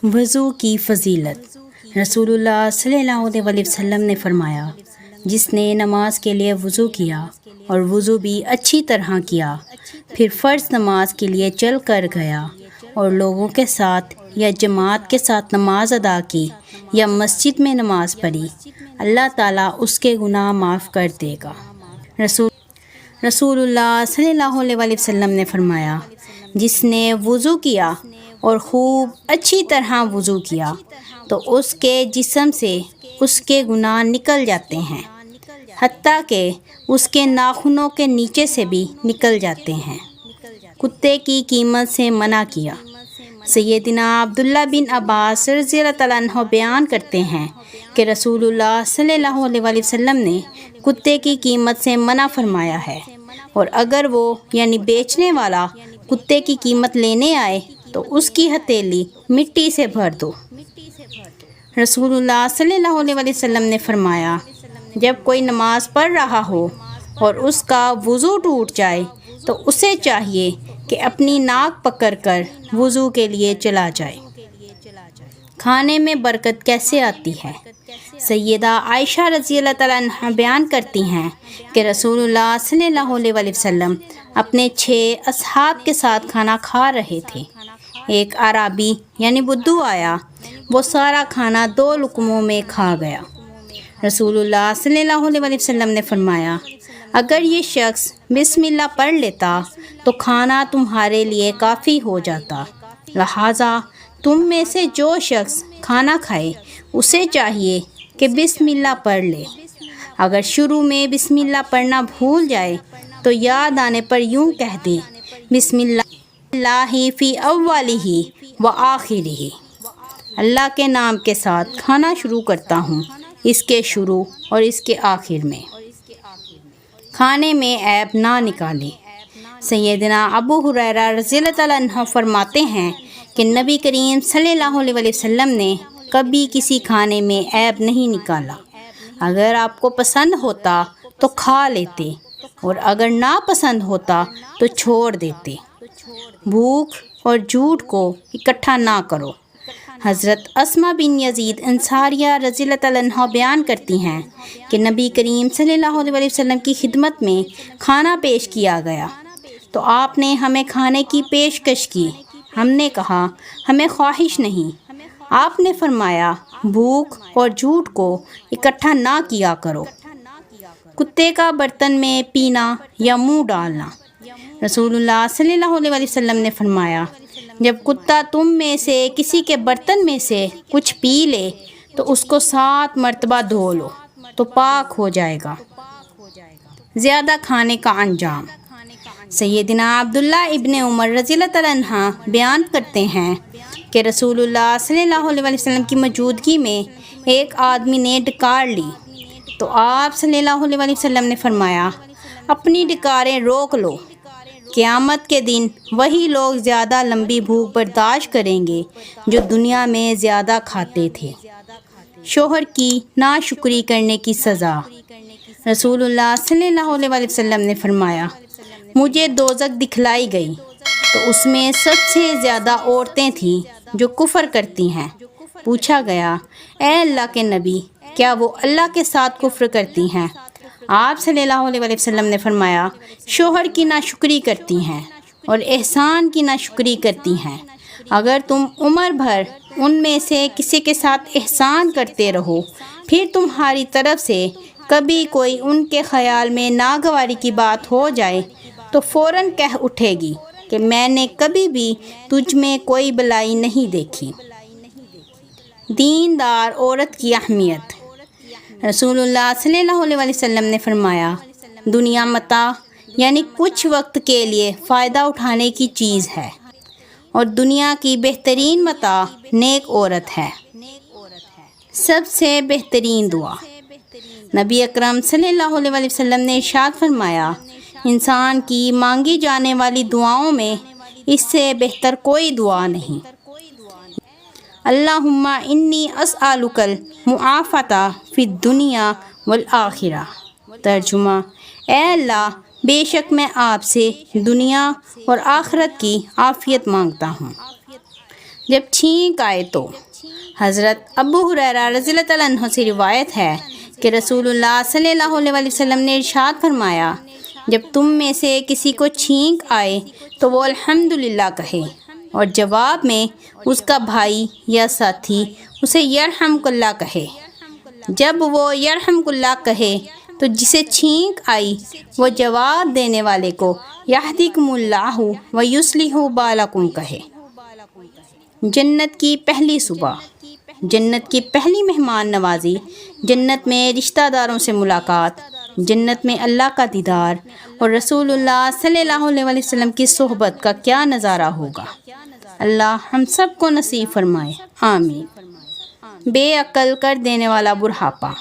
وضو کی فضیلت۔ رسول اللہ صلی اللہ علیہ وسلم نے فرمایا، جس نے نماز کے لیے وضو کیا اور وضو بھی اچھی طرح کیا، پھر فرض نماز کے لیے چل کر گیا اور لوگوں کے ساتھ یا جماعت کے ساتھ نماز ادا کی یا مسجد میں نماز پڑھی، اللہ تعالیٰ اس کے گناہ معاف کر دے گا۔ رسول اللہ صلی اللہ علیہ وسلم نے فرمایا، جس نے وضو کیا اور خوب اچھی طرح وضو کیا تو اس کے جسم سے اس کے گناہ نکل جاتے ہیں، حتیٰ کہ اس کے ناخنوں کے نیچے سے بھی نکل جاتے ہیں۔ کتے کی قیمت سے منع کیا۔ سیدنا عبداللہ بن عباس رضی اللہ تعالیٰ عنہ بیان کرتے ہیں کہ رسول اللہ صلی اللہ علیہ وسلم نے کتے کی قیمت سے منع فرمایا ہے، اور اگر وہ یعنی بیچنے والا کتے کی قیمت لینے آئے تو اس کی ہتھیلی مٹی سے بھر دو۔ رسول اللہ صلی اللہ علیہ وسلم نے فرمایا، جب کوئی نماز پڑھ رہا ہو اور اس کا وضو ٹوٹ جائے تو اسے چاہیے کہ اپنی ناک پکڑ کر وضو کے لیے چلا جائے۔ کھانے میں برکت کیسے آتی ہے؟ سیدہ عائشہ رضی اللہ تعالیٰ عنہ بیان کرتی ہیں کہ رسول اللہ صلی اللہ علیہ وسلم اپنے 6 اصحاب کے ساتھ کھانا کھا رہے تھے۔ ایک اعرابی یعنی بدو آیا، وہ سارا کھانا 2 لقموں میں کھا گیا۔ رسول اللہ صلی اللہ علیہ وسلم نے فرمایا، اگر یہ شخص بسم اللہ پڑھ لیتا تو کھانا تمہارے لیے کافی ہو جاتا، لہٰذا تم میں سے جو شخص کھانا کھائے اسے چاہیے کہ بسم اللہ پڑھ لے۔ اگر شروع میں بسم اللہ پڑھنا بھول جائے تو یاد آنے پر یوں کہہ دے، بسم اللہ فی اولہ و آخرہ، اللہ کے نام کے ساتھ کھانا شروع کرتا ہوں، اس کے شروع اور اس کے آخر میں۔ کھانے میں عیب نہ نکالے۔ سیدنا ابو ہریرہ رضی اللہ تعالیٰ عنہ فرماتے ہیں کہ نبی کریم صلی اللہ علیہ وسلم نے کبھی کسی کھانے میں عیب نہیں نکالا۔ اگر آپ کو پسند ہوتا تو کھا لیتے، اور اگر ناپسند ہوتا تو چھوڑ دیتے۔ بھوک اور جھوٹ کو اکٹھا نہ کرو۔ حضرت اسماء بن یزید انصاریہ رضی اللہ تعالیٰ عنہ بیان کرتی ہیں کہ نبی کریم صلی اللہ علیہ وسلم کی خدمت میں کھانا پیش کیا گیا تو آپ نے ہمیں کھانے کی پیشکش کی۔ ہم نے کہا، ہمیں خواہش نہیں۔ آپ نے فرمایا، بھوک اور جھوٹ کو اکٹھا نہ کیا کرو۔ کتے کا برتن میں پینا یا منہ ڈالنا۔ رسول اللہ صلی اللہ علیہ وسلم نے فرمایا، جب کتا تم میں سے کسی کے برتن میں سے کچھ پی لے تو اس کو 7 مرتبہ دھو لو تو پاک ہو جائے گا۔ زیادہ کھانے کا انجام۔ سیدنا عبداللہ ابن عمر رضی اللہ تعالیٰ عنہ بیان کرتے ہیں کہ رسول اللہ صلی اللہ علیہ وسلم کی موجودگی میں ایک آدمی نے ڈکار لی تو آپ صلی اللہ علیہ وسلم نے فرمایا، اپنی ڈکاریں روک لو۔ قیامت کے دن وہی لوگ زیادہ لمبی بھوک برداشت کریں گے جو دنیا میں زیادہ کھاتے تھے۔ شوہر کی ناشکری کرنے کی سزا۔ رسول اللہ صلی اللہ علیہ وسلم نے فرمایا، مجھے دوزخ دکھلائی گئی تو اس میں سب سے زیادہ عورتیں تھیں جو کفر کرتی ہیں۔ پوچھا گیا، اے اللہ کے نبی، کیا وہ اللہ کے ساتھ کفر کرتی ہیں؟ آپ صلی اللہ علیہ وسلم نے فرمایا، شوہر کی ناشکری کرتی ہیں اور احسان کی ناشکری کرتی ہیں۔ اگر تم عمر بھر ان میں سے کسی کے ساتھ احسان کرتے رہو، پھر تمہاری طرف سے کبھی کوئی ان کے خیال میں ناگواری کی بات ہو جائے تو فوراً کہہ اٹھے گی کہ میں نے کبھی بھی تجھ میں کوئی بلائی نہیں دیکھی۔ دیندار عورت کی اہمیت۔ رسول اللہ صلی اللہ علیہ وسلم نے فرمایا، دنیا متاع یعنی کچھ وقت کے لیے فائدہ اٹھانے کی چیز ہے، اور دنیا کی بہترین متاع نیک عورت ہے۔ سب سے بہترین دعا۔ نبی اکرم صلی اللہ علیہ وسلم نے ارشاد فرمایا، انسان کی مانگی جانے والی دعاؤں میں اس سے بہتر کوئی دعا نہیں۔ اللہم انی اسألک المعافاۃ فی الدنیا والآخرہ۔ ترجمہ، اے اللہ، بے شک میں آپ سے دنیا اور آخرت کی عافیت مانگتا ہوں۔ جب چھینک آئے تو۔ حضرت ابو ہریرہ رضی اللہ تعالیٰ عنہ سے روایت ہے کہ رسول اللہ صلی اللہ علیہ وسلم نے ارشاد فرمایا، جب تم میں سے کسی کو چھینک آئے تو وہ الحمدللہ کہے، اور جواب میں اس کا بھائی یا ساتھی اسے یرحمک اللہ کہے۔ جب وہ یرحمک اللہ کہے تو جسے چھینک آئی وہ جواب دینے والے کو یہدیکم اللہ ویصلح بالکم کہے۔ جنت کی پہلی صبح، جنت کی پہلی مہمان نوازی، جنت میں رشتہ داروں سے ملاقات، جنت میں اللہ کا دیدار اور رسول اللہ صلی اللہ علیہ وسلم کی صحبت کا کیا نظارہ ہوگا۔ اللہ ہم سب کو نصیب فرمائے، آمین۔ بے عقل کر دینے والا بڑھاپا۔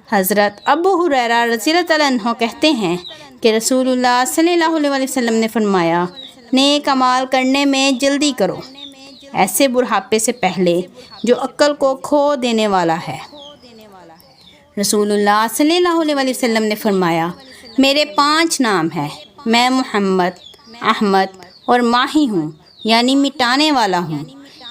حضرت ابو ہریرہ رضی اللہ تعالیٰ عنہ کہتے ہیں کہ رسول اللہ صلی اللہ علیہ وسلم نے فرمایا، نیک اعمال کرنے میں جلدی کرو، ایسے بڑھاپے سے پہلے جو عقل کو کھو دینے والا ہے۔ رسول اللہ صلی اللہ علیہ وسلم نے فرمایا، میرے 5 نام ہیں، میں محمد، احمد اور ماہی ہوں، یعنی مٹانے والا ہوں،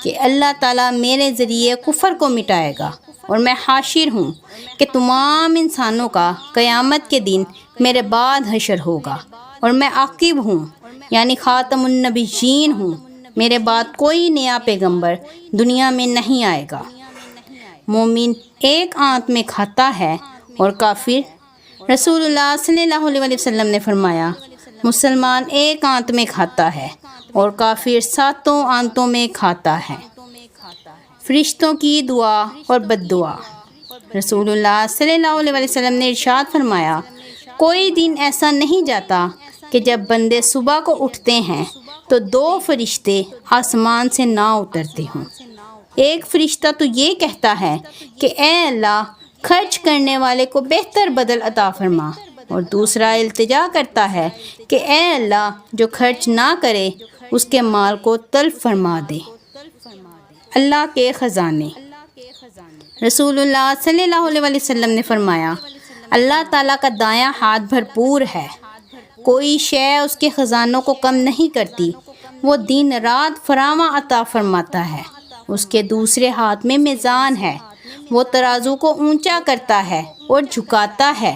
کہ اللہ تعالیٰ میرے ذریعے کفر کو مٹائے گا، اور میں حاشر ہوں کہ تمام انسانوں کا قیامت کے دن میرے بعد حشر ہوگا، اور میں عاقب ہوں، یعنی خاتم النبیین ہوں، میرے بعد کوئی نیا پیغمبر دنیا میں نہیں آئے گا۔ مومن ایک آنت میں کھاتا ہے اور کافر، رسول اللہ صلی اللہ علیہ وسلم نے فرمایا، مسلمان ایک آنت میں کھاتا ہے اور کافر 7 آنتوں میں کھاتا ہے۔ فرشتوں کی دعا اور بد دعا۔ رسول اللہ صلی اللہ علیہ وسلم نے ارشاد فرمایا، کوئی دن ایسا نہیں جاتا کہ جب بندے صبح کو اٹھتے ہیں تو 2 فرشتے آسمان سے نہ اترتے ہوں۔ ایک فرشتہ تو یہ کہتا ہے کہ اے اللہ، خرچ کرنے والے کو بہتر بدل عطا فرما، اور دوسرا التجا کرتا ہے کہ اے اللہ، جو خرچ نہ کرے اس کے مال کو تلف فرما دے۔ اللہ کے خزانے۔ رسول اللہ صلی اللہ علیہ وسلم نے فرمایا، اللہ تعالیٰ کا دایاں ہاتھ بھرپور ہے، کوئی شے اس کے خزانوں کو کم نہیں کرتی، وہ دن رات فراواں عطا فرماتا ہے۔ اس کے دوسرے ہاتھ میں میزان ہے، وہ ترازو کو اونچا کرتا ہے اور جھکاتا ہے۔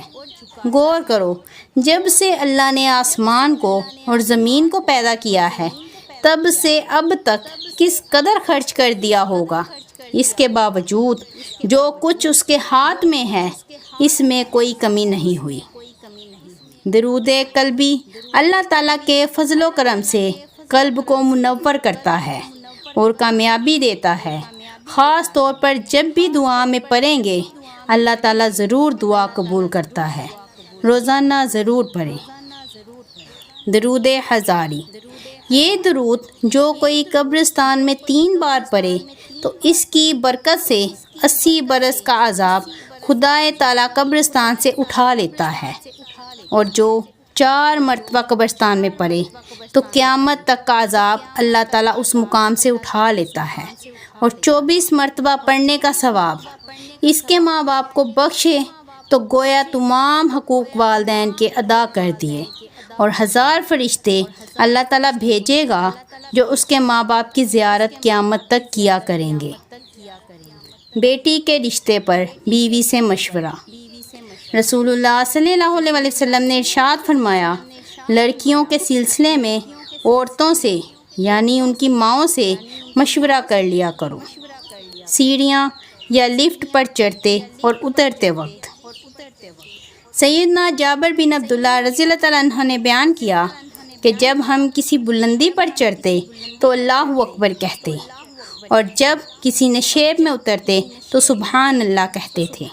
غور کرو، جب سے اللہ نے آسمان کو اور زمین کو پیدا کیا ہے تب سے اب تک کس قدر خرچ کر دیا ہوگا، اس کے باوجود جو کچھ اس کے ہاتھ میں ہے اس میں کوئی کمی نہیں ہوئی۔ درود قلبی اللہ تعالیٰ کے فضل و کرم سے قلب کو منور کرتا ہے اور کامیابی دیتا ہے۔ خاص طور پر جب بھی دعا میں پڑھیں گے اللہ تعالیٰ ضرور دعا قبول کرتا ہے، روزانہ ضرور پڑھیں۔ درود ہزاری۔ یہ درود جو کوئی قبرستان میں 3 بار پڑھے تو اس کی برکت سے 80 برس کا عذاب خدا تعالیٰ قبرستان سے اٹھا لیتا ہے، اور جو 4 مرتبہ قبرستان میں پڑھے تو قیامت تک کا عذاب اللہ تعالیٰ اس مقام سے اٹھا لیتا ہے، اور 24 مرتبہ پڑھنے کا ثواب اس کے ماں باپ کو بخشے تو گویا تمام حقوق والدین کے ادا کر دیے، اور 1000 فرشتے اللہ تعالیٰ بھیجے گا جو اس کے ماں باپ کی زیارت قیامت تک کیا کریں گے۔ بیٹی کے رشتے پر بیوی سے مشورہ۔ رسول اللہ صلی اللہ علیہ وسلم نے ارشاد فرمایا، لڑکیوں کے سلسلے میں عورتوں سے یعنی ان کی ماؤں سے مشورہ کر لیا کرو، سیڑھیاں یا لفٹ پر چڑھتے اور اترتے وقت۔ سیدنا جابر بن عبداللہ رضی اللہ تعالیٰ عنہ نے بیان کیا کہ جب ہم کسی بلندی پر چڑھتے تو اللہ اکبر کہتے، اور جب کسی نشیب میں اترتے تو سبحان اللہ کہتے تھے۔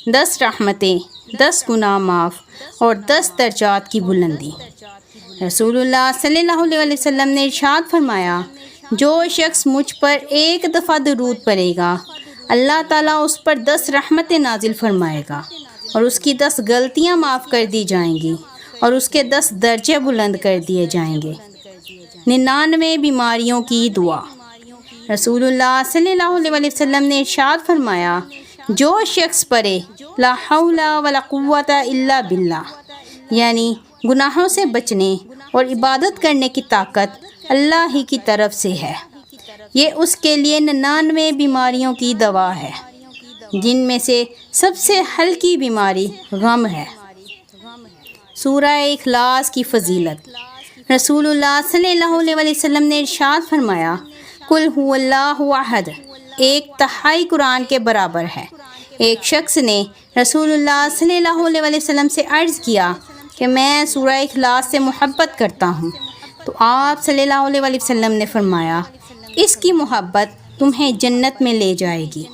10 رحمتیں، 10 گناہ معاف اور 10 درجات کی بلندی۔ رسول اللہ صلی اللہ علیہ وسلم نے ارشاد فرمایا، جو شخص مجھ پر 1 دفعہ درود پڑھے گا اللہ تعالیٰ اس پر 10 رحمتیں نازل فرمائے گا، اور اس کی 10 غلطیاں معاف کر دی جائیں گی، اور اس کے 10 درجے بلند کر دیے جائیں گے۔ 99 بیماریوں کی دعا۔ رسول اللہ صلی اللہ علیہ وسلم نے ارشاد فرمایا، جو شخص پڑھے لا حول ولا قوت الا باللہ، یعنی گناہوں سے بچنے اور عبادت کرنے کی طاقت اللہ ہی کی طرف سے ہے، یہ اس کے لیے 99 بیماریوں کی دوا ہے، جن میں سے سب سے ہلکی بیماری غم ہے۔ سورہ اخلاص کی فضیلت۔ رسول اللہ صلی اللہ علیہ وسلم نے ارشاد فرمایا، قل هو اللہ احد 1/3 قرآن کے برابر ہے۔ ایک شخص نے رسول اللہ صلی اللہ علیہ وسلم سے عرض کیا کہ میں سورہ اخلاص سے محبت کرتا ہوں، تو آپ صلی اللہ علیہ وسلم نے فرمایا، اس کی محبت تمہیں جنت میں لے جائے گی۔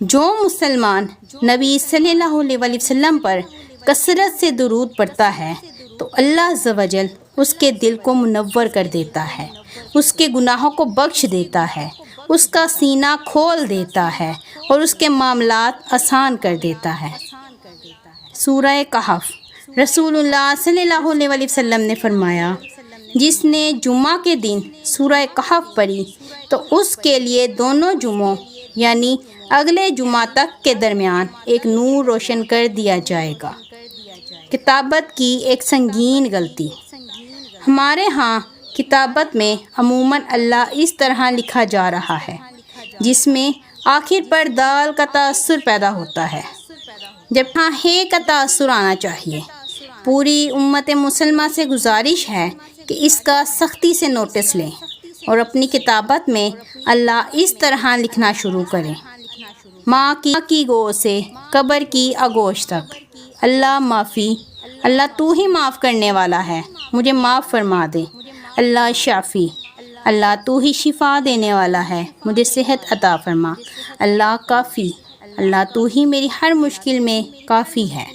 جو مسلمان نبی صلی اللہ علیہ وسلم پر کثرت سے درود پڑھتا ہے تو اللہ عز و جل اس کے دل کو منور کر دیتا ہے، اس کے گناہوں کو بخش دیتا ہے، اس کا سینہ کھول دیتا ہے اور اس کے معاملات آسان کر دیتا ہے۔ سورہ کہف۔ رسول اللہ صلی اللہ علیہ وسلم نے فرمایا، جس نے جمعہ کے دن سورہ کہف پڑھی تو اس کے لیے دونوں جمعوں یعنی اگلے جمعہ تک کے درمیان ایک نور روشن کر دیا جائے گا۔ کتابت کی ایک سنگین غلطی۔ ہمارے ہاں کتابت میں عموماً اللہ اس طرح لکھا جا رہا ہے، جس میں آخر پر دال کا تاثر پیدا ہوتا ہے، جبکہ ہے کا تاثر آنا چاہیے۔ پوری امت مسلمہ سے گزارش ہے کہ اس کا سختی سے نوٹس لیں اور اپنی کتابت میں اللہ اس طرح لکھنا شروع کریں، ماں کی گود سے قبر کی آغوش تک، اللہ معافی، اللہ تو ہی معاف کرنے والا ہے، مجھے معاف فرما دے، اللہ شافی، اللہ تو ہی شفا دینے والا ہے، مجھے صحت عطا فرما، اللہ کافی، اللہ تو ہی میری ہر مشکل میں کافی ہے۔